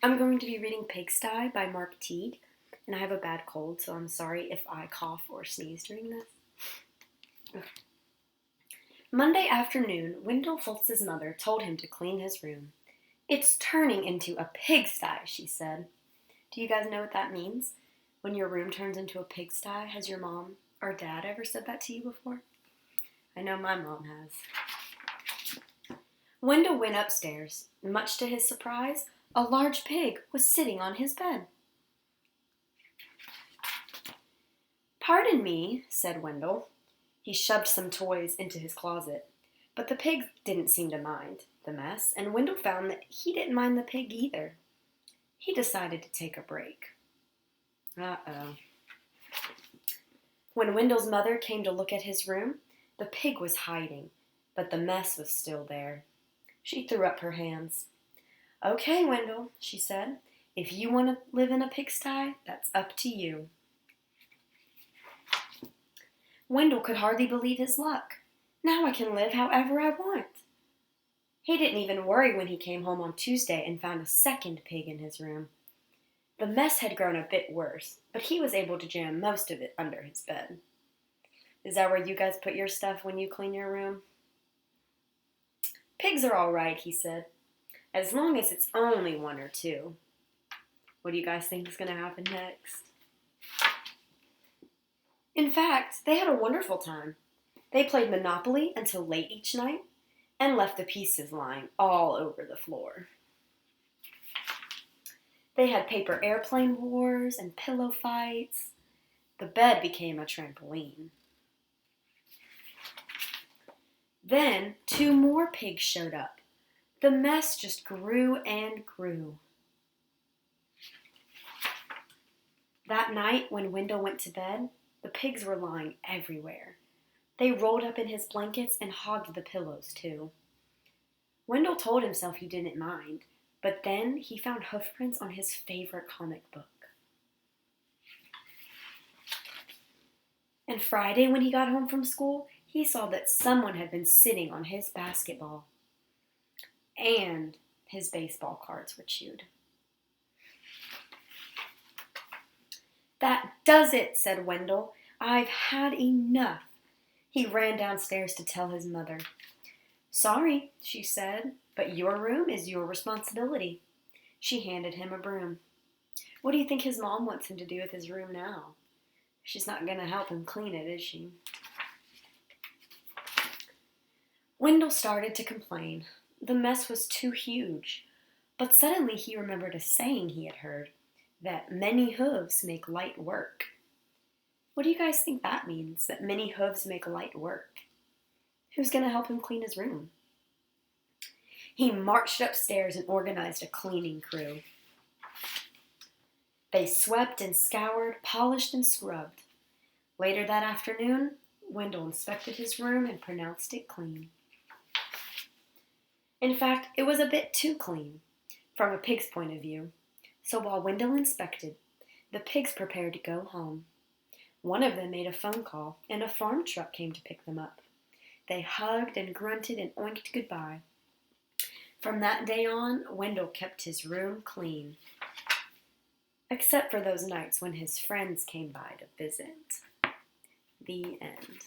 I'm going to be reading Pigsty by Mark Teague, and I have a bad cold, so I'm sorry if I cough or sneeze during this. Okay. Monday afternoon, Wendell Fultz's mother told him to clean his room. "It's turning into a pigsty," she said. Do you guys know what that means? When your room turns into a pigsty, has your mom or dad ever said that to you before? I know my mom has. Wendell went upstairs. Much to his surprise, a large pig was sitting on his bed. "Pardon me," said Wendell. He shoved some toys into his closet, but the pig didn't seem to mind the mess, and Wendell found that he didn't mind the pig either. He decided to take a break. Uh-oh. When Wendell's mother came to look at his room, the pig was hiding, but the mess was still there. She threw up her hands. "Okay, Wendell," she said. "If you want to live in a pigsty, that's up to you." Wendell could hardly believe his luck. Now I can live however I want. He didn't even worry when he came home on Tuesday and found a second pig in his room. The mess had grown a bit worse, but he was able to jam most of it under his bed. Is that where you guys put your stuff when you clean your room? "Pigs are all right," he said, "as long as it's only one or two." What do you guys think is going to happen next? In fact, they had a wonderful time. They played Monopoly until late each night and left the pieces lying all over the floor. They had paper airplane wars and pillow fights. The bed became a trampoline. Then 2 more pigs showed up. The mess just grew and grew. That night, when Wendell went to bed, the pigs were lying everywhere. They rolled up in his blankets and hogged the pillows, too. Wendell told himself he didn't mind, but then he found hoofprints on his favorite comic book. And Friday, when he got home from school, he saw that someone had been sitting on his basketball. And his baseball cards were chewed. "That does it," said Wendell. "I've had enough." He ran downstairs to tell his mother. "Sorry," she said, "but your room is your responsibility." She handed him a broom. What do you think his mom wants him to do with his room now? She's not going to help him clean it, is she? Wendell started to complain. The mess was too huge. But suddenly he remembered a saying he had heard, that many hooves make light work. What do you guys think that means, that many hooves make light work? Who's going to help him clean his room? He marched upstairs and organized a cleaning crew. They swept and scoured, polished and scrubbed. Later that afternoon, Wendell inspected his room and pronounced it clean. In fact, it was a bit too clean, from a pig's point of view. So while Wendell inspected, the pigs prepared to go home. One of them made a phone call, and a farm truck came to pick them up. They hugged and grunted and oinked goodbye. From that day on, Wendell kept his room clean, except for those nights when his friends came by to visit. The end.